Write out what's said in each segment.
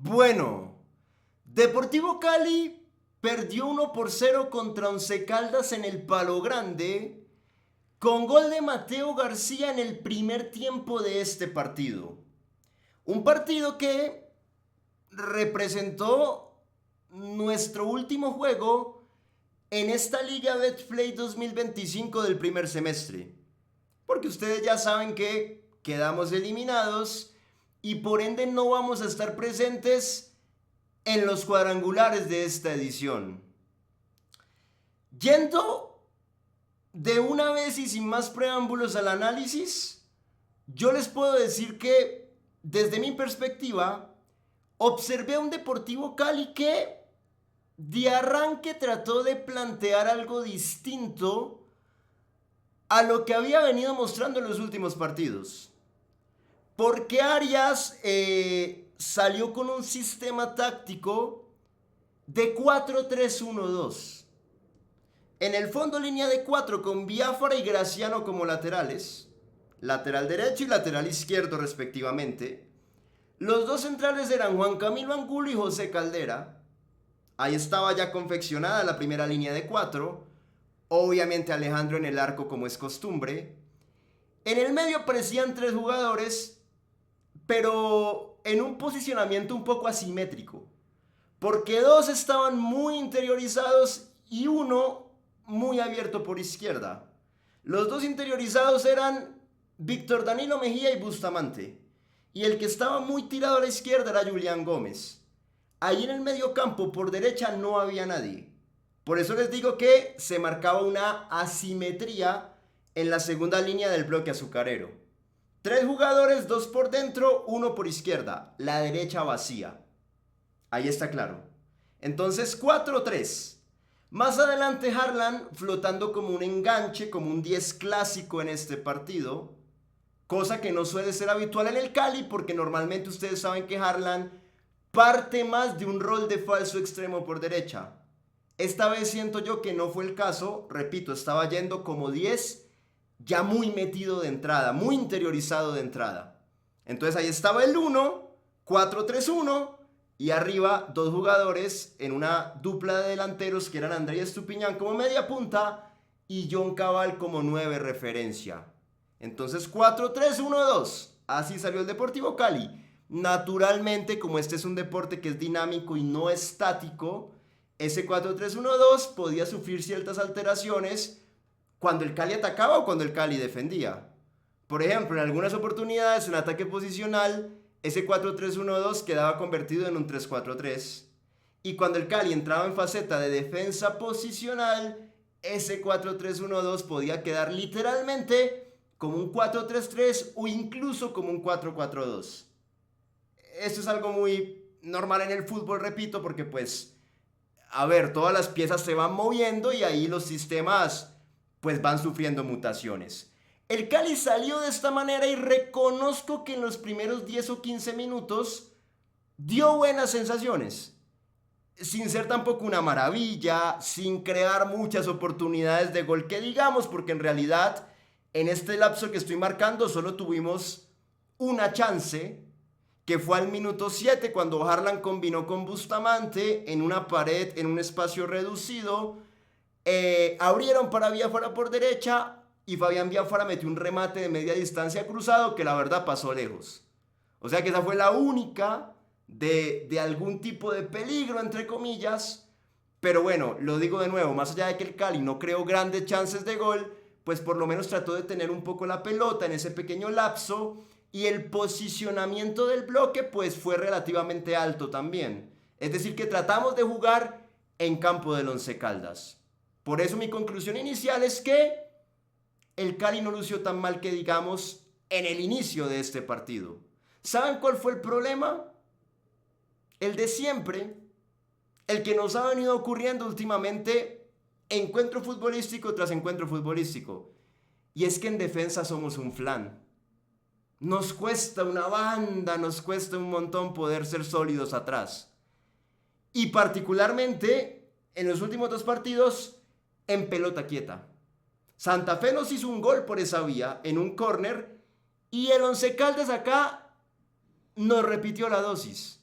Bueno, Deportivo Cali perdió 1-0 contra Once Caldas en el Palo Grande con gol de Mateo García en el primer tiempo de este partido. Un partido que representó nuestro último juego en esta Liga Betplay 2025 del primer semestre. Porque ustedes ya saben que quedamos eliminados y por ende no vamos a estar presentes en los cuadrangulares de esta edición. Yendo de una vez y sin más preámbulos al análisis, yo les puedo decir que desde mi perspectiva observé a un Deportivo Cali que de arranque trató de plantear algo distinto a lo que había venido mostrando en los últimos partidos. Porque Arias salió con un sistema táctico de 4-3-1-2. En el fondo línea de 4 con Biafara y Graciano como laterales, lateral derecho y lateral izquierdo respectivamente. Los dos centrales eran Juan Camilo Angulo y José Caldera. Ahí estaba ya confeccionada la primera línea de 4. Obviamente Alejandro en el arco como es costumbre. En el medio aparecían 3 jugadores, pero en un posicionamiento un poco asimétrico. Porque 2 estaban muy interiorizados y 1 muy abierto por izquierda. Los 2 interiorizados eran Víctor Danilo Mejía y Bustamante. Y el que estaba muy tirado a la izquierda era Julián Gómez. Ahí en el medio campo por derecha no había nadie. Por eso les digo que se marcaba una asimetría en la segunda línea del bloque azucarero. 3 jugadores, 2 por dentro, 1 por izquierda. La derecha vacía. Ahí está claro. Entonces 4-3. Más adelante Harlan flotando como un enganche, como un 10 clásico en este partido. Cosa que no suele ser habitual en el Cali porque normalmente ustedes saben que Harlan parte más de un rol de falso extremo por derecha. Esta vez siento yo que no fue el caso. Repito, estaba yendo como 10 ya muy metido de entrada, muy interiorizado de entrada. Entonces ahí estaba el 1, 4-3-1 y arriba 2 jugadores en una dupla de delanteros que eran Andrés Estupiñán como media punta y John Cabal como 9 referencia. Entonces 4-3-1-2, así salió el Deportivo Cali. Naturalmente, como este es un deporte que es dinámico y no estático, ese 4-3-1-2 podía sufrir ciertas alteraciones cuando el Cali atacaba o cuando el Cali defendía. Por ejemplo, en algunas oportunidades en ataque posicional, ese 4-3-1-2 quedaba convertido en un 3-4-3. Y cuando el Cali entraba en faceta de defensa posicional, ese 4-3-1-2 podía quedar literalmente como un 4-3-3 o incluso como un 4-4-2. Esto es algo muy normal en el fútbol, repito, porque pues, a ver, todas las piezas se van moviendo y ahí los sistemas pues van sufriendo mutaciones. El Cali salió de esta manera y reconozco que en los primeros 10 o 15 minutos dio buenas sensaciones. Sin ser tampoco una maravilla, sin crear muchas oportunidades de gol que digamos, porque en realidad en este lapso que estoy marcando solo tuvimos una chance, que fue al minuto 7 cuando Harlan combinó con Bustamante en una pared, en un espacio reducido. Abrieron para Biafara por derecha y Fabián Biafara metió un remate de media distancia cruzado que la verdad pasó lejos. O sea que esa fue la única de algún tipo de peligro, entre comillas. Pero bueno, lo digo de nuevo, más allá de que el Cali no creó grandes chances de gol, pues por lo menos trató de tener un poco la pelota en ese pequeño lapso y el posicionamiento del bloque pues fue relativamente alto también. Es decir, que tratamos de jugar en campo del Once Caldas. Por eso mi conclusión inicial es que el Cali no lució tan mal que digamos en el inicio de este partido. ¿Saben cuál fue el problema? El de siempre, el que nos ha venido ocurriendo últimamente, encuentro futbolístico tras encuentro futbolístico. Y es que en defensa somos un flan. Nos cuesta una banda, nos cuesta un montón poder ser sólidos atrás. Y particularmente en los últimos 2 partidos en pelota quieta. Santa Fe nos hizo un gol por esa vía en un córner y el Once Caldas acá nos repitió la dosis.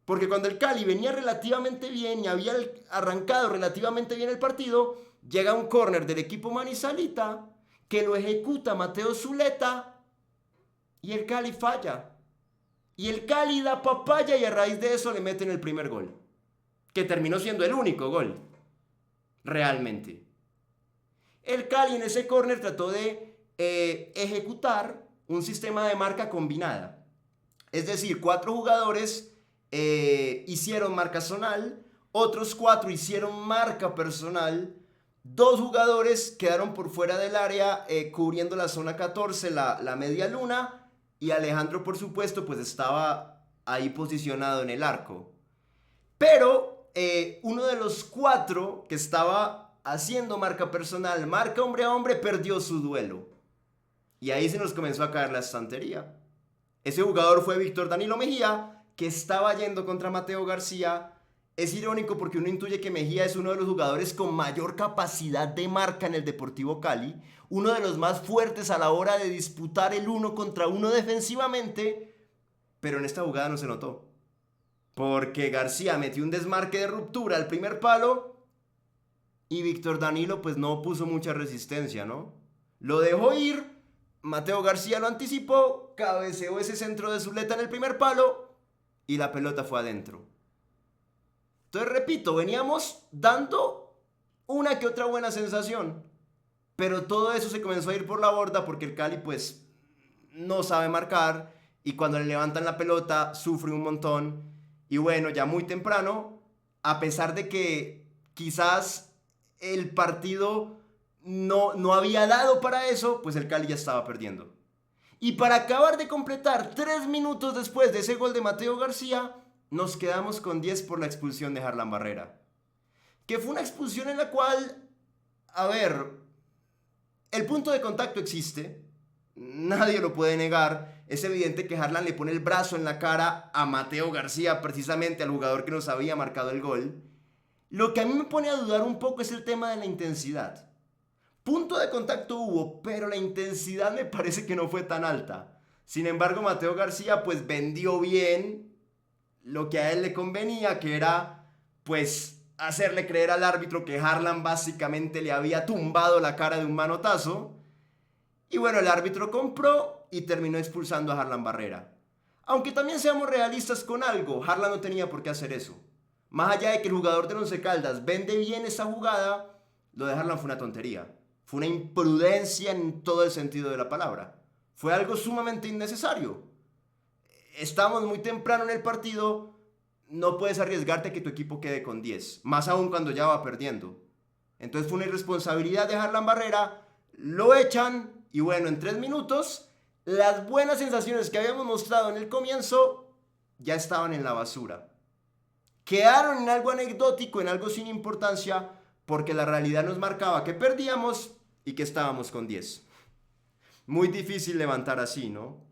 Porque cuando el Cali venía relativamente bien y había arrancado relativamente bien el partido, llega un córner del equipo manizalita que lo ejecuta Mateo Zuleta y el Cali falla. Y el Cali da papaya y a raíz de eso le meten el primer gol, que terminó siendo el único gol, realmente. El Cali en ese córner trató de ejecutar un sistema de marca combinada. Es decir, 4 jugadores hicieron marca zonal, otros 4 hicieron marca personal, 2 jugadores quedaron por fuera del área cubriendo la zona 14, la media luna, y Alejandro, por supuesto, pues estaba ahí posicionado en el arco. Pero uno de los 4 que estaba haciendo marca personal, marca hombre a hombre, perdió su duelo. Y ahí se nos comenzó a caer la estantería. Ese jugador fue Víctor Danilo Mejía, que estaba yendo contra Mateo García. Es irónico porque uno intuye que Mejía es uno de los jugadores con mayor capacidad de marca en el Deportivo Cali, uno de los más fuertes a la hora de disputar el 1 contra 1 defensivamente, pero en esta jugada no se notó. Porque García metió un desmarque de ruptura al primer palo y Víctor Danilo pues no puso mucha resistencia, ¿no? Lo dejó ir, Mateo García lo anticipó, cabeceó ese centro de Zuleta en el primer palo y la pelota fue adentro. Entonces, repito, veníamos dando una que otra buena sensación, pero todo eso se comenzó a ir por la borda porque el Cali pues no sabe marcar y cuando le levantan la pelota sufre un montón. Y bueno, ya muy temprano, a pesar de que quizás el partido no había dado para eso, pues el Cali ya estaba perdiendo. Y para acabar de completar 3 minutos después de ese gol de Mateo García, nos quedamos con 10 por la expulsión de Harlan Barrera. Que fue una expulsión en la cual, a ver, el punto de contacto existe, nadie lo puede negar. Es evidente que Harlan le pone el brazo en la cara a Mateo García, precisamente al jugador que nos había marcado el gol. Lo que a mí me pone a dudar un poco es el tema de la intensidad. Punto de contacto hubo, pero la intensidad me parece que no fue tan alta. Sin embargo, Mateo García pues vendió bien lo que a él le convenía, que era pues hacerle creer al árbitro que Harlan básicamente le había tumbado la cara de un manotazo. Y bueno, el árbitro compró y terminó expulsando a Harlan Barrera. Aunque también seamos realistas con algo, Harlan no tenía por qué hacer eso. Más allá de que el jugador de Once Caldas vende bien esa jugada, lo de Harlan fue una tontería. Fue una imprudencia en todo el sentido de la palabra. Fue algo sumamente innecesario. Estamos muy temprano en el partido, no puedes arriesgarte a que tu equipo quede con 10, más aún cuando ya va perdiendo. Entonces fue una irresponsabilidad de Harlan Barrera, lo echan y bueno, en 3 minutos las buenas sensaciones que habíamos mostrado en el comienzo ya estaban en la basura. Quedaron en algo anecdótico, en algo sin importancia, porque la realidad nos marcaba que perdíamos y que estábamos con 10. Muy difícil levantar así, ¿no?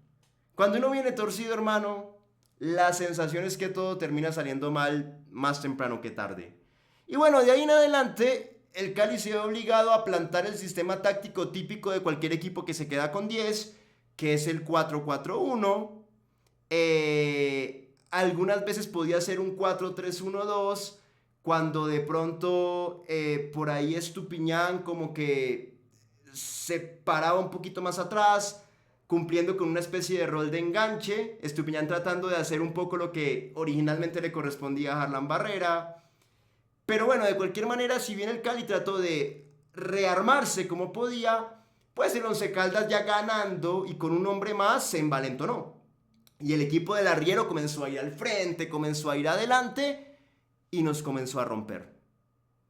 Cuando uno viene torcido, hermano, la sensación es que todo termina saliendo mal más temprano que tarde. Y bueno, de ahí en adelante, el Cali se ve obligado a plantar el sistema táctico típico de cualquier equipo que se queda con 10, que es el 4-4-1. Algunas veces podía ser un 4-3-1-2, cuando de pronto por ahí Estupiñán como que se paraba un poquito más atrás, cumpliendo con una especie de rol de enganche, Estupiñán tratando de hacer un poco lo que originalmente le correspondía a Harlan Barrera. Pero bueno, de cualquier manera, si bien el Cali trató de rearmarse como podía, pues el Once Caldas ya ganando y con un hombre más se envalentonó. Y el equipo del arriero comenzó a ir al frente, comenzó a ir adelante y nos comenzó a romper.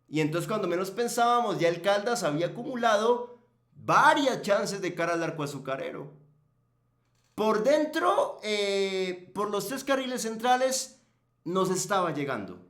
Y entonces cuando menos pensábamos, ya el Caldas había acumulado varias chances de cara al arco azucarero. Por dentro, por los 3 carriles centrales, nos estaba llegando.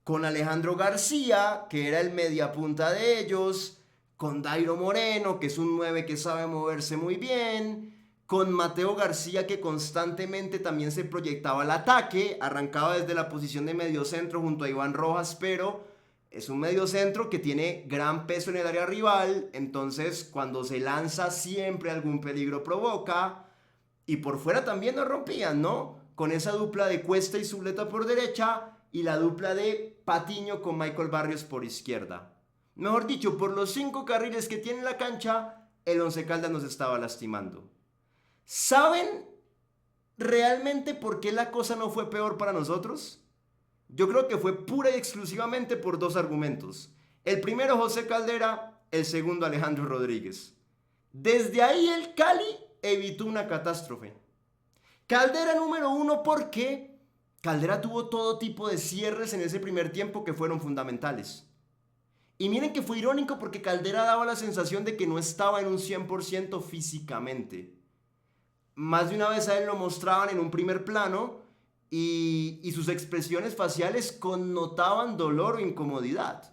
Con Alejandro García, que era el mediapunta de ellos, con Dairo Moreno, que es un 9 que sabe moverse muy bien, con Mateo García, que constantemente también se proyectaba al ataque, arrancaba desde la posición de mediocentro junto a Iván Rojas, pero es un mediocentro que tiene gran peso en el área rival, entonces cuando se lanza siempre algún peligro provoca, y por fuera también nos rompían, ¿no? con esa dupla de Cuesta y Zuleta por derecha y la dupla de Patiño con Michael Barrios por izquierda. Mejor dicho, por los 5 carriles que tiene la cancha, el Once Caldas nos estaba lastimando. ¿Saben realmente por qué la cosa no fue peor para nosotros? Yo creo que fue pura y exclusivamente por 2 argumentos. El primero, José Caldera; el segundo, Alejandro Rodríguez. Desde ahí el Cali evitó una catástrofe. Caldera número 1 porque Caldera tuvo todo tipo de cierres en ese primer tiempo que fueron fundamentales. Y miren que fue irónico porque Caldera daba la sensación de que no estaba en un 100% físicamente. Más de una vez a él lo mostraban en un primer plano y sus expresiones faciales connotaban dolor o incomodidad.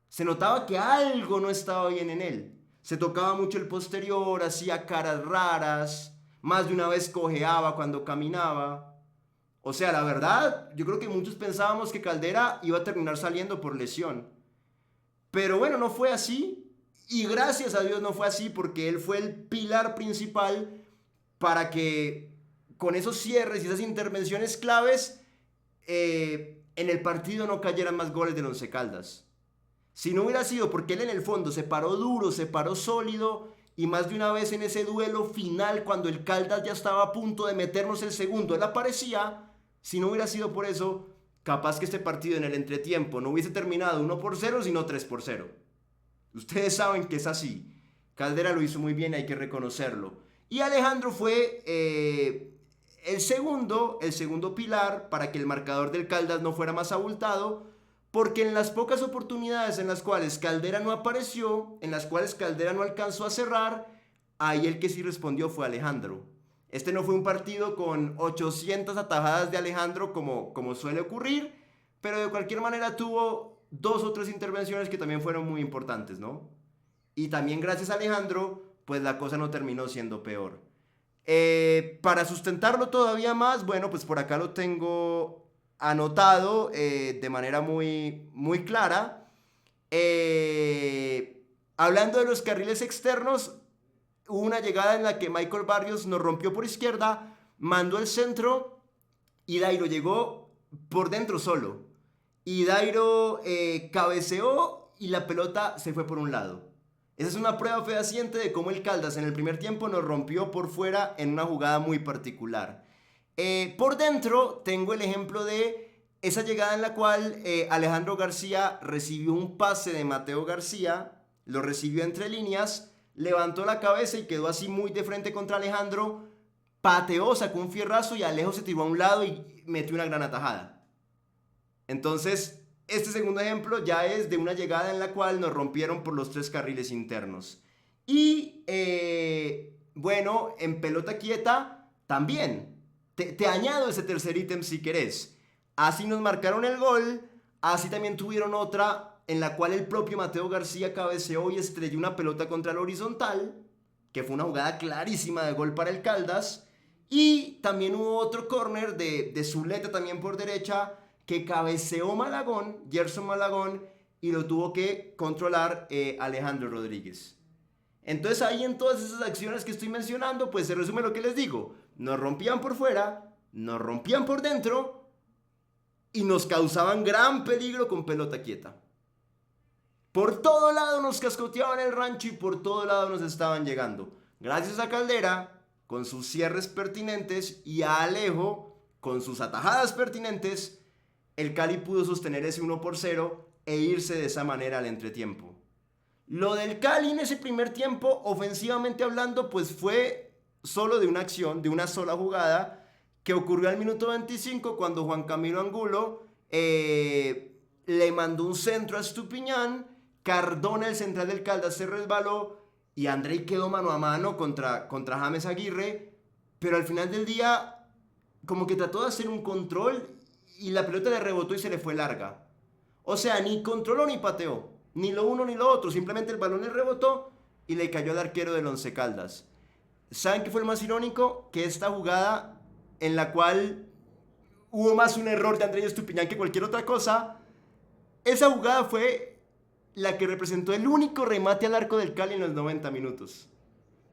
Se notaba que algo no estaba bien en él. Se tocaba mucho el posterior, hacía caras raras, más de una vez cojeaba cuando caminaba. O sea, la verdad, yo creo que muchos pensábamos que Caldera iba a terminar saliendo por lesión. Pero bueno, no fue así. Y gracias a Dios no fue así porque él fue el pilar principal para que con esos cierres y esas intervenciones claves en el partido no cayeran más goles del Once Caldas. Si no hubiera sido porque él en el fondo se paró duro, se paró sólido y más de una vez en ese duelo final cuando el Caldas ya estaba a punto de meternos el segundo, él aparecía. Si no hubiera sido por eso, capaz que este partido en el entretiempo no hubiese terminado 1-0, sino 3-0. Ustedes saben que es así. Caldera lo hizo muy bien, hay que reconocerlo. Y Alejandro fue el segundo pilar para que el marcador del Caldas no fuera más abultado, porque en las pocas oportunidades en las cuales Caldera no apareció, en las cuales Caldera no alcanzó a cerrar, ahí el que sí respondió fue Alejandro. Este no fue un partido con 800 atajadas de Alejandro como suele ocurrir, pero de cualquier manera tuvo 2 o 3 intervenciones que también fueron muy importantes, ¿no? Y también gracias a Alejandro, pues la cosa no terminó siendo peor. Para sustentarlo todavía más, bueno, pues por acá lo tengo anotado de manera muy, muy clara. Hablando de los carriles externos, hubo una llegada en la que Michael Barrios nos rompió por izquierda, mandó el centro y Dairo llegó por dentro solo. Y Dairo cabeceó y la pelota se fue por un lado. Esa es una prueba fehaciente de cómo el Caldas en el primer tiempo nos rompió por fuera en una jugada muy particular. Por dentro tengo el ejemplo de esa llegada en la cual Alejandro García recibió un pase de Mateo García, lo recibió entre líneas, levantó la cabeza y quedó así muy de frente contra Alejandro, pateó, sacó un fierrazo y Alejo se tiró a un lado y metió una gran atajada. Entonces, este segundo ejemplo ya es de una llegada en la cual nos rompieron por los 3 carriles internos. Y bueno, en pelota quieta también. Te añado ese tercer ítem si querés. Así nos marcaron el gol, así también tuvieron otra en la cual el propio Mateo García cabeceó y estrelló una pelota contra el horizontal, que fue una jugada clarísima de gol para el Caldas. Y también hubo otro córner de Zuleta también por derecha, que cabeceó Malagón, Gerson Malagón, y lo tuvo que controlar Alejandro Rodríguez. Entonces ahí en todas esas acciones que estoy mencionando, pues se resume lo que les digo. Nos rompían por fuera, nos rompían por dentro y nos causaban gran peligro con pelota quieta. Por todo lado nos cascoteaban el rancho y por todo lado nos estaban llegando. Gracias a Caldera, con sus cierres pertinentes, y a Alejo, con sus atajadas pertinentes, el Cali pudo sostener ese 1-0 e irse de esa manera al entretiempo. Lo del Cali en ese primer tiempo, ofensivamente hablando, pues fue solo de una acción, de una sola jugada, que ocurrió al minuto 25 cuando Juan Camilo Angulo le mandó un centro a Estupiñán, Cardona, el central del Caldas, se resbaló y Andrei quedó mano a mano contra James Aguirre, pero al final del día como que trató de hacer un control y la pelota le rebotó y se le fue larga. O sea, ni controló ni pateó, ni lo uno ni lo otro, simplemente el balón le rebotó y le cayó al arquero del Once Caldas. ¿Saben qué fue lo más irónico? Que esta jugada en la cual hubo más un error de Andrei Estupiñán que cualquier otra cosa, esa jugada fue la que representó el único remate al arco del Cali en los 90 minutos.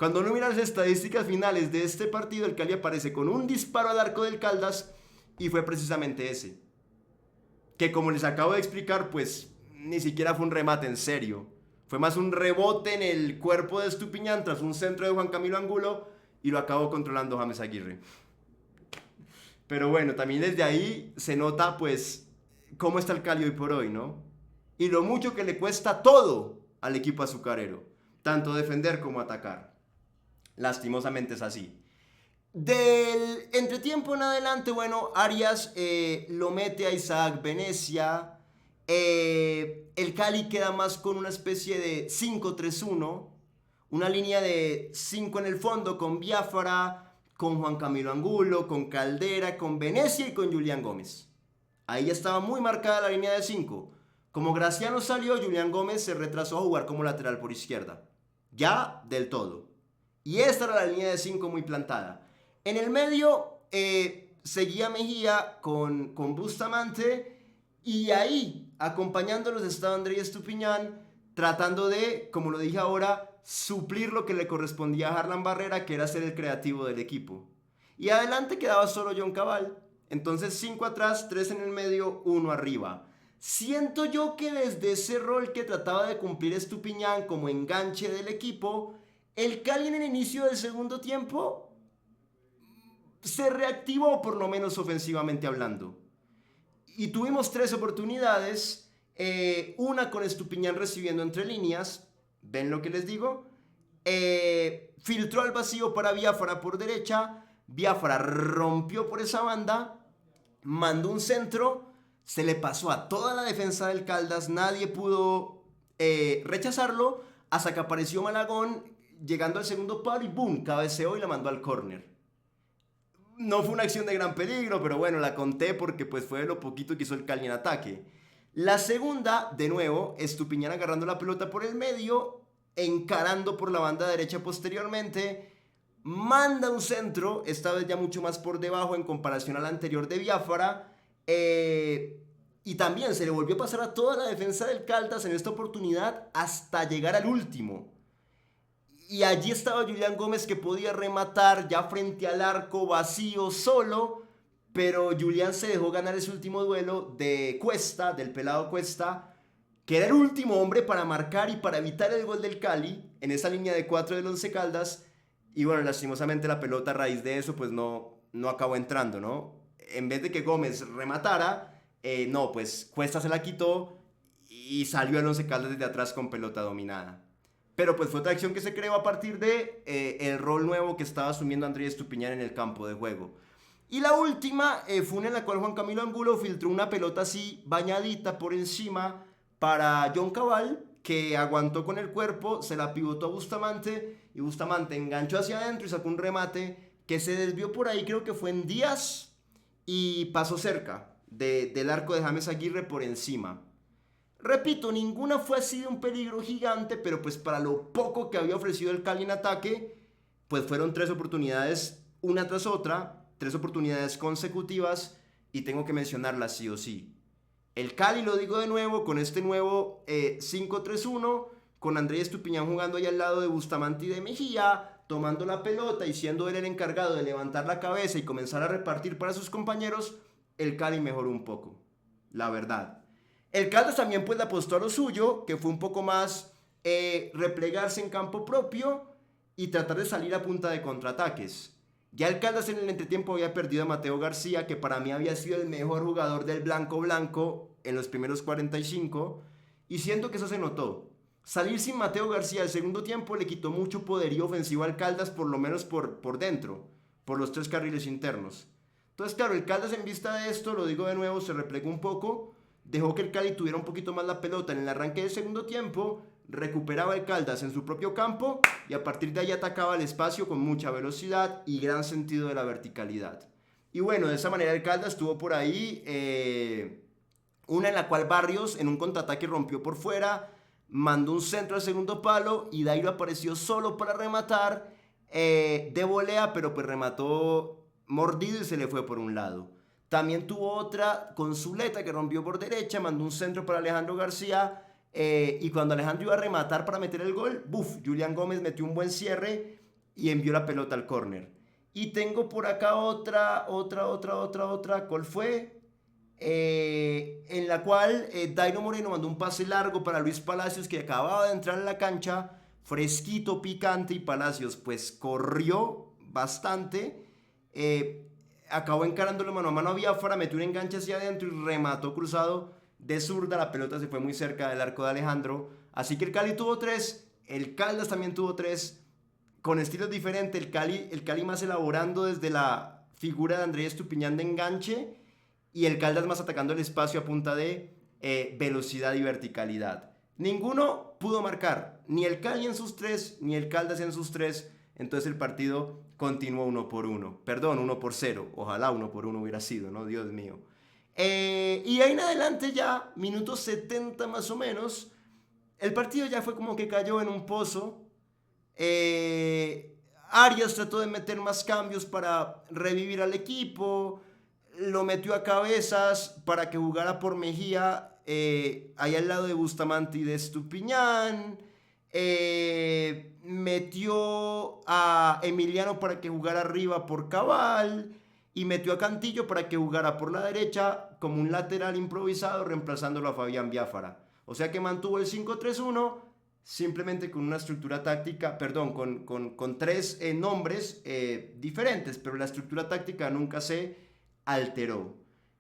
Cuando uno mira las estadísticas finales de este partido, el Cali aparece con un disparo al arco del Caldas y fue precisamente ese. Que como les acabo de explicar, pues ni siquiera fue un remate en serio. Fue más un rebote en el cuerpo de Estupiñán tras un centro de Juan Camilo Angulo y lo acabó controlando James Aguirre. Pero bueno, también desde ahí se nota pues cómo está el Cali hoy por hoy, ¿no? Y lo mucho que le cuesta todo al equipo azucarero, tanto defender como atacar. Lastimosamente es así. Del entretiempo en adelante, bueno, Arias lo mete a Isaac Venecia. El Cali queda más con una especie de 5-3-1, una línea de 5 en el fondo con Biafara, con Juan Camilo Angulo, con Caldera, con Venecia y con Julián Gómez. Ahí ya estaba muy marcada la línea de 5. Como Graciano salió, Julián Gómez se retrasó a jugar como lateral por izquierda. Ya del todo. Y esta era la línea de 5 muy plantada. En el medio seguía Mejía con Bustamante y ahí acompañándolos estaba Andrés Estupiñán tratando de, como lo dije ahora, suplir lo que le correspondía a Harlan Barrera, que era ser el creativo del equipo. Y adelante quedaba solo John Cabal. Entonces 5 atrás, 3 en el medio, 1 arriba. Siento yo que desde ese rol que trataba de cumplir Estupiñán como enganche del equipo, el Cali en el inicio del segundo tiempo se reactivó, por lo menos ofensivamente hablando. Y tuvimos 3 oportunidades, una con Estupiñán recibiendo entre líneas, ¿ven lo que les digo? Filtró al vacío para Biafara por derecha, Biafara rompió por esa banda, mandó un centro, se le pasó a toda la defensa del Caldas, nadie pudo rechazarlo, hasta que apareció Malagón llegando al segundo palo y ¡boom! Cabeceó y la mandó al córner. No fue una acción de gran peligro, pero bueno, la conté porque pues fue lo poquito que hizo el Cali en ataque. La segunda, de nuevo, Estupiñán agarrando la pelota por el medio, encarando por la banda derecha posteriormente, manda un centro, esta vez ya mucho más por debajo en comparación al anterior de Biafara, y también se le volvió a pasar a toda la defensa del Caldas en esta oportunidad hasta llegar al último. Y allí estaba Julián Gómez que podía rematar ya frente al arco vacío solo, pero Julián se dejó ganar ese último duelo de Cuesta, del pelado Cuesta, que era el último hombre para marcar y para evitar el gol del Cali en esa línea de 4 del Once Caldas. Y bueno, lastimosamente la pelota a raíz de eso pues no acabó entrando, ¿no? En vez de que Gómez rematara, no, pues Cuesta se la quitó y salió el Once Caldas desde atrás con pelota dominada. Pero pues fue otra acción que se creó a partir de el rol nuevo que estaba asumiendo Andrés Estupiñán en el campo de juego. Y la última fue una en la cual Juan Camilo Angulo filtró una pelota así bañadita por encima para John Cabal, que aguantó con el cuerpo, se la pivotó a Bustamante y Bustamante enganchó hacia adentro y sacó un remate que se desvió por ahí, creo que fue en Díaz y pasó cerca del arco de James Aguirre por encima. Repito, ninguna fue así de un peligro gigante, pero pues para lo poco que había ofrecido el Cali en ataque, pues fueron 3 oportunidades, una tras otra, 3 oportunidades consecutivas y tengo que mencionarlas sí o sí. El Cali, lo digo de nuevo, con este nuevo 5-3-1, con Andrés Estupiñán jugando ahí al lado de Bustamante y de Mejía, tomando la pelota y siendo él el encargado de levantar la cabeza y comenzar a repartir para sus compañeros, el Cali mejoró un poco, la verdad. El Caldas también pues le apostó a lo suyo, que fue un poco más replegarse en campo propio y tratar de salir a punta de contraataques. Ya el Caldas en el entretiempo había perdido a Mateo García, que para mí había sido el mejor jugador del blanco en los primeros 45, y siento que eso se notó. Salir sin Mateo García el segundo tiempo le quitó mucho poderío ofensivo al Caldas, por lo menos por dentro, por los 3 carriles internos. Entonces claro, el Caldas en vista de esto, lo digo de nuevo, se replegó un poco, dejó que el Cali tuviera un poquito más la pelota en el arranque del segundo tiempo, recuperaba el Caldas en su propio campo y a partir de ahí atacaba el espacio con mucha velocidad y gran sentido de la verticalidad. Y bueno, de esa manera el Caldas tuvo por ahí una en la cual Barrios en un contraataque rompió por fuera, mandó un centro al segundo palo y Dairo apareció solo para rematar de volea, pero pues remató mordido y se le fue por un lado. También tuvo otra con Zuleta que rompió por derecha, mandó un centro para Alejandro García y cuando Alejandro iba a rematar para meter el gol, Julián Gómez metió un buen cierre y envió la pelota al córner. Y tengo por acá otra, ¿cuál fue? En la cual Dairo Moreno mandó un pase largo para Luis Palacios, que acababa de entrar en la cancha, fresquito, picante, y Palacios pues corrió bastante, acabó encarándolo mano a mano a Biafara, metió un enganche hacia adentro y remató cruzado de zurda. La pelota se fue muy cerca del arco de Alejandro, así que el Cali tuvo 3, el Caldas también tuvo 3, con estilos diferentes. El Cali más elaborando desde la figura de Andrés Estupiñán de enganche, y el Caldas más atacando el espacio a punta de velocidad y verticalidad. Ninguno pudo marcar, ni el Cali en sus 3, ni el Caldas en sus 3. Entonces el partido continuó 1-1. Perdón, 1-0. Ojalá 1-1 hubiera sido, ¿no? Dios mío. Y ahí en adelante ya, minutos 70 más o menos, el partido ya fue como que cayó en un pozo. Arias trató de meter más cambios para revivir al equipo, lo metió a Cabezas para que jugara por Mejía, ahí al lado de Bustamante y de Estupiñán, metió a Emiliano para que jugara arriba por Cabal, y metió a Cantillo para que jugara por la derecha como un lateral improvisado, reemplazándolo a Fabián Biafara. O sea que mantuvo el 5-3-1, simplemente con una estructura táctica, perdón, con 3 nombres diferentes, pero la estructura táctica nunca se alteró.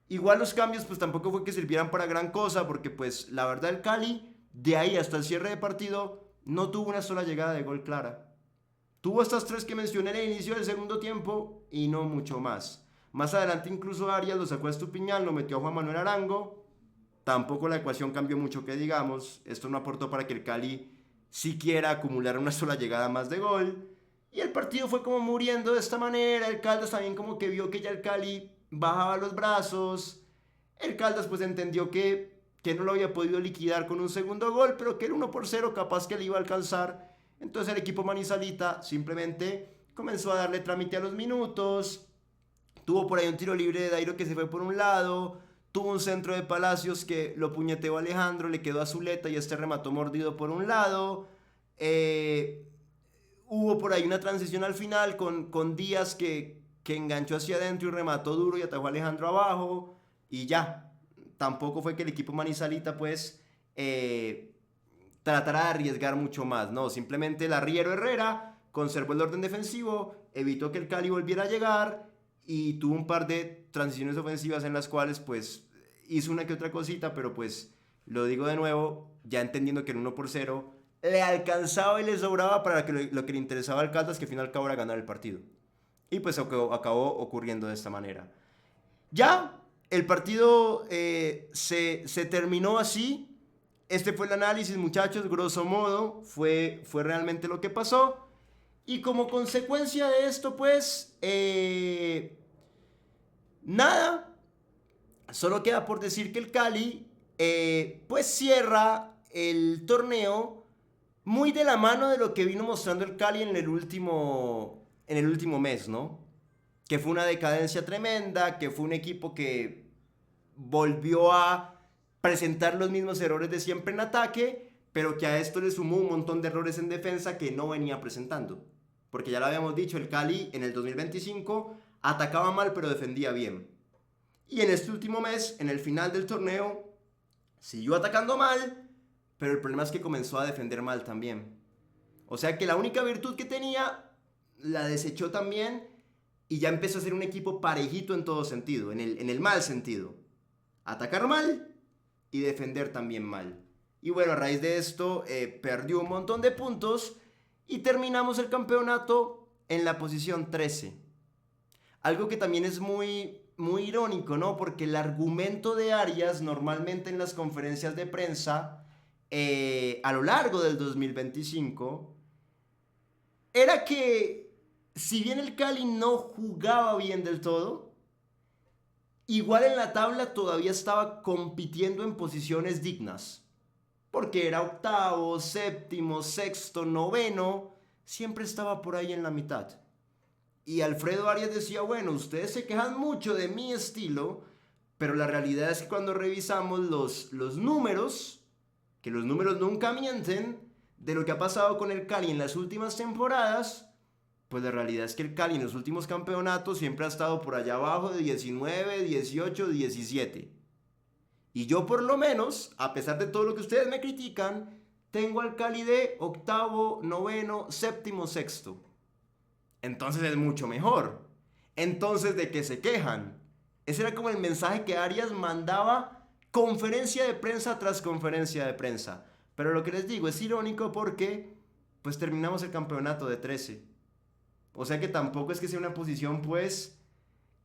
Igual los cambios pues tampoco fue que sirvieran para gran cosa, porque pues la verdad el Cali de ahí hasta el cierre de partido no tuvo una sola llegada de gol clara. Tuvo estas 3 que mencioné en el inicio del segundo tiempo y no mucho más. Más adelante incluso Arias lo sacó a Estupiñán, lo metió a Juan Manuel Arango. Tampoco la ecuación cambió mucho, que digamos. Esto no aportó para que el Cali siquiera acumulara una sola llegada más de gol. Y el partido fue como muriendo de esta manera. El Caldas también como que vio que ya el Cali bajaba los brazos. El Caldas pues entendió que no lo había podido liquidar con un segundo gol, pero que el 1-0 capaz que le iba a alcanzar. Entonces el equipo manizalita simplemente comenzó a darle trámite a los minutos. Tuvo por ahí un tiro libre de Dairo que se fue por un lado. Tuvo un centro de Palacios que lo puñeteó a Alejandro, le quedó a Zuleta y este remató mordido por un lado. Hubo por ahí una transición al final con Díaz que enganchó hacia adentro y remató duro y atajó a Alejandro abajo. Y ya, tampoco fue que el equipo manizalita pues tratara de arriesgar mucho más, no, simplemente el arriero Herrera conservó el orden defensivo, evitó que el Cali volviera a llegar y tuvo un par de transiciones ofensivas en las cuales pues hizo una que otra cosita, pero pues lo digo de nuevo, ya entendiendo que el 1-0 le alcanzaba y le sobraba para que lo que le interesaba al Caldas, que al final acabó era ganar el partido. Y pues acabó ocurriendo de esta manera. Ya, el partido se terminó así. Este fue el análisis, muchachos, grosso modo, fue realmente lo que pasó. Y como consecuencia de esto, pues, nada, solo queda por decir que el Cali, pues, cierra el torneo muy de la mano de lo que vino mostrando el Cali en el último mes, ¿no? Que fue una decadencia tremenda, que fue un equipo que volvió a presentar los mismos errores de siempre en ataque, pero que a esto le sumó un montón de errores en defensa que no venía presentando. Porque ya lo habíamos dicho, el Cali en el 2025 atacaba mal pero defendía bien. Y en este último mes, en el final del torneo, siguió atacando mal, pero el problema es que comenzó a defender mal también. O sea que la única virtud que tenía la desechó también y ya empezó a ser un equipo parejito en todo sentido, en el mal sentido. Atacar mal y defender también mal. Y bueno, a raíz de esto perdió un montón de puntos y terminamos el campeonato en la posición 13. Algo que también es muy, muy irónico, ¿no? Porque el argumento de Arias normalmente en las conferencias de prensa a lo largo del 2025 era que si bien el Cali no jugaba bien del todo, igual en la tabla todavía estaba compitiendo en posiciones dignas. Porque era octavo, séptimo, sexto, noveno, siempre estaba por ahí en la mitad. Y Alfredo Arias decía, bueno, ustedes se quejan mucho de mi estilo, pero la realidad es que cuando revisamos los números, que los números nunca mienten, de lo que ha pasado con el Cali en las últimas temporadas, pues la realidad es que el Cali en los últimos campeonatos siempre ha estado por allá abajo de 19, 18, 17. Y yo por lo menos, a pesar de todo lo que ustedes me critican, tengo al Cali de octavo, noveno, séptimo, sexto. Entonces es mucho mejor. Entonces, ¿de qué se quejan? Ese era como el mensaje que Arias mandaba conferencia de prensa tras conferencia de prensa. Pero lo que les digo es irónico porque pues terminamos el campeonato de 13. O sea que tampoco es que sea una posición pues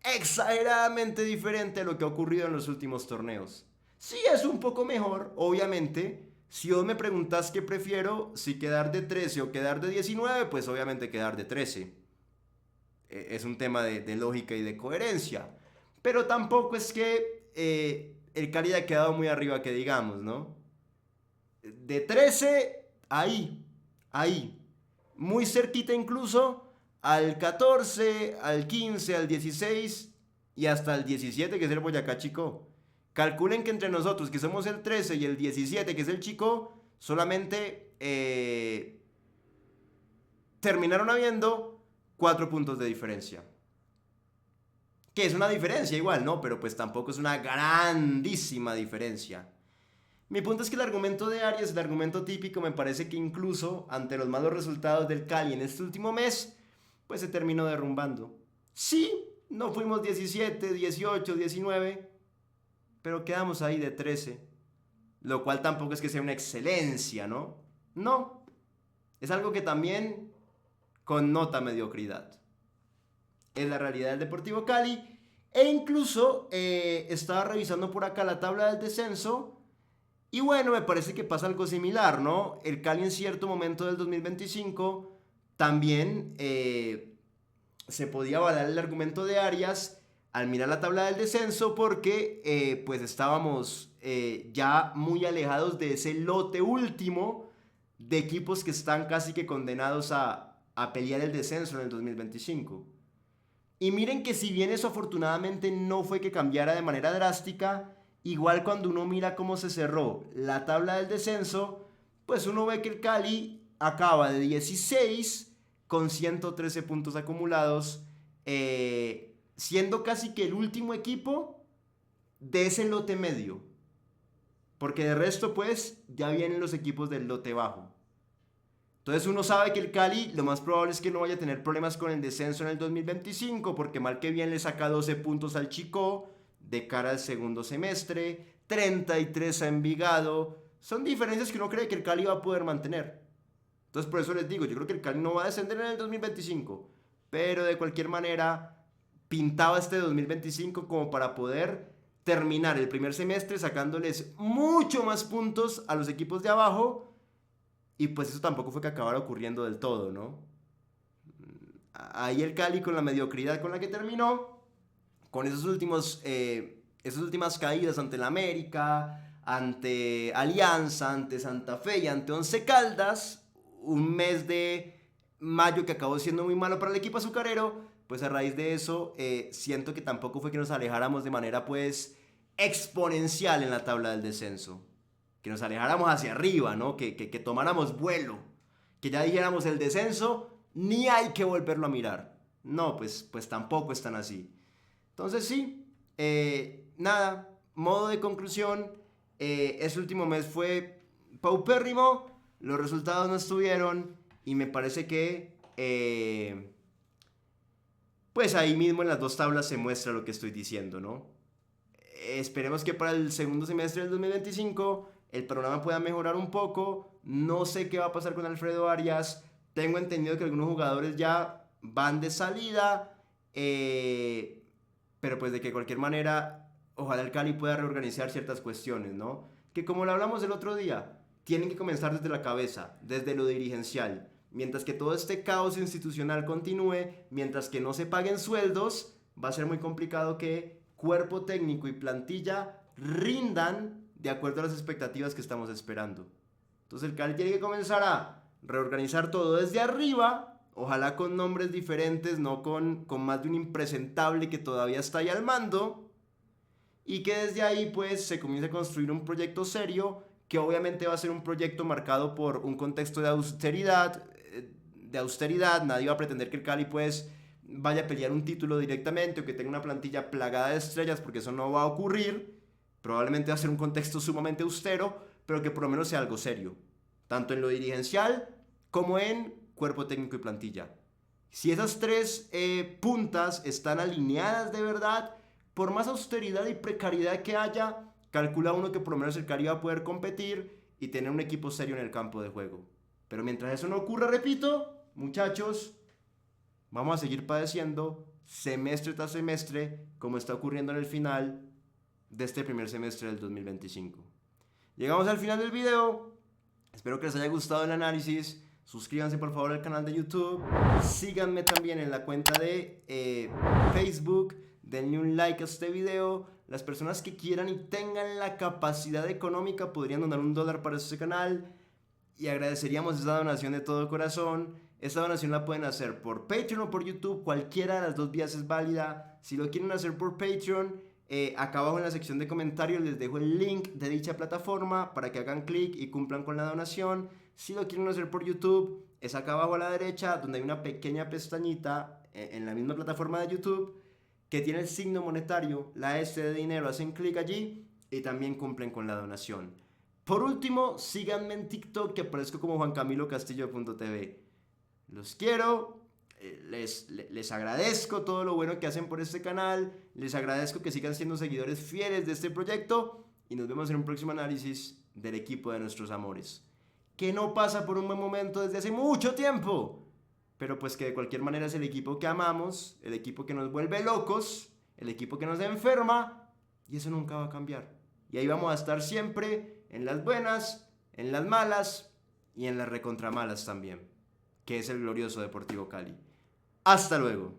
exageradamente diferente a lo que ha ocurrido en los últimos torneos. Sí es un poco mejor, obviamente. Si vos me preguntás qué prefiero, si quedar de 13 o quedar de 19, pues obviamente quedar de 13. Es un tema de lógica y de coherencia. Pero tampoco es que el Cali haya quedado muy arriba, que digamos, ¿no? De 13, ahí. Muy cerquita incluso al 14, al 15, al 16 y hasta el 17, que es el Boyacá Chico. Calculen que entre nosotros, que somos el 13 y el 17, que es el Chico, solamente terminaron habiendo 4 puntos de diferencia. Que es una diferencia igual, ¿no? Pero pues tampoco es una grandísima diferencia. Mi punto es que el argumento de Arias, el argumento típico, me parece que incluso ante los malos resultados del Cali en este último mes, pues se terminó derrumbando. Sí, no fuimos 17, 18, 19, pero quedamos ahí de 13. Lo cual tampoco es que sea una excelencia, ¿no? No, es algo que también connota mediocridad. Es la realidad del Deportivo Cali. E incluso estaba revisando por acá la tabla del descenso. Y bueno, me parece que pasa algo similar, ¿no? El Cali en cierto momento del 2025 también se podía avalar el argumento de Arias al mirar la tabla del descenso porque pues estábamos ya muy alejados de ese lote último de equipos que están casi que condenados a pelear el descenso en el 2025. Y miren que si bien eso afortunadamente no fue que cambiara de manera drástica, igual cuando uno mira cómo se cerró la tabla del descenso, pues uno ve que el Cali acaba de 16 con 113 puntos acumulados, siendo casi que el último equipo de ese lote medio. Porque de resto pues ya vienen los equipos del lote bajo. Entonces uno sabe que el Cali lo más probable es que no vaya a tener problemas con el descenso en el 2025 porque mal que bien le saca 12 puntos al Chico de cara al segundo semestre, 33 a Envigado. Son diferencias que uno cree que el Cali va a poder mantener. Entonces por eso les digo, yo creo que el Cali no va a descender en el 2025, pero de cualquier manera pintaba este 2025 como para poder terminar el primer semestre sacándoles mucho más puntos a los equipos de abajo. Y pues eso tampoco fue que acabara ocurriendo del todo, ¿no? Ahí el Cali con la mediocridad con la que terminó, con esas últimas caídas ante el América, ante Alianza, ante Santa Fe y ante Once Caldas, un mes de mayo que acabó siendo muy malo para el equipo azucarero, pues a raíz de eso siento que tampoco fue que nos alejáramos de manera pues exponencial en la tabla del descenso. Que nos alejáramos hacia arriba, ¿no? Que tomáramos vuelo, que ya dijéramos el descenso, ni hay que volverlo a mirar. No, pues tampoco es tan así. Entonces sí, nada, modo de conclusión, ese último mes fue paupérrimo, los resultados no estuvieron y me parece que pues ahí mismo en las dos tablas se muestra lo que estoy diciendo, ¿no? Esperemos que para el segundo semestre del 2025 el panorama pueda mejorar un poco. No sé qué va a pasar con Alfredo Arias. Tengo entendido que algunos jugadores ya van de salida. Pero pues de que cualquier manera, ojalá el Cali pueda reorganizar ciertas cuestiones, ¿no? Que como lo hablamos el otro día, tienen que comenzar desde la cabeza, desde lo dirigencial. Mientras que todo este caos institucional continúe, mientras que no se paguen sueldos, va a ser muy complicado que cuerpo técnico y plantilla rindan de acuerdo a las expectativas que estamos esperando. Entonces el Cali tiene que comenzar a reorganizar todo desde arriba, ojalá con nombres diferentes, no con más de un impresentable que todavía está ahí al mando, y que desde ahí pues se comience a construir un proyecto serio, que obviamente va a ser un proyecto marcado por un contexto de austeridad, de austeridad. Nadie va a pretender que el Cali pues vaya a pelear un título directamente o que tenga una plantilla plagada de estrellas, porque eso no va a ocurrir. Probablemente va a ser un contexto sumamente austero, pero que por lo menos sea algo serio, tanto en lo dirigencial como en cuerpo técnico y plantilla. Si esas tres puntas están alineadas de verdad, por más austeridad y precariedad que haya, calcula uno que por lo menos el Cali va a poder competir y tener un equipo serio en el campo de juego. Pero mientras eso no ocurra, repito, muchachos, vamos a seguir padeciendo semestre tras semestre, como está ocurriendo en el final de este primer semestre del 2025. Llegamos al final del video. Espero que les haya gustado el análisis. Suscríbanse por favor al canal de YouTube. Síganme también en la cuenta de Facebook. Denle un like a este video. Las personas que quieran y tengan la capacidad económica podrían donar $1 para este canal. Y agradeceríamos esa donación de todo corazón. Esta donación la pueden hacer por Patreon o por YouTube. Cualquiera de las dos vías es válida. Si lo quieren hacer por Patreon, acá abajo en la sección de comentarios les dejo el link de dicha plataforma para que hagan clic y cumplan con la donación. Si lo quieren hacer por YouTube, es acá abajo a la derecha, donde hay una pequeña pestañita en la misma plataforma de YouTube que tiene el signo monetario, la S de dinero. Hacen clic allí y también cumplen con la donación. Por último, síganme en TikTok, que aparezco como juancamilocastillo.tv. Los quiero. Les agradezco todo lo bueno que hacen por este canal. Les agradezco que sigan siendo seguidores fieles de este proyecto. Y nos vemos en un próximo análisis del equipo de nuestros amores, que no pasa por un buen momento desde hace mucho tiempo, pero pues que de cualquier manera es el equipo que amamos, el equipo que nos vuelve locos, el equipo que nos enferma, y eso nunca va a cambiar. Y ahí vamos a estar siempre, en las buenas, en las malas y en las recontramalas también, que es el glorioso Deportivo Cali. Hasta luego.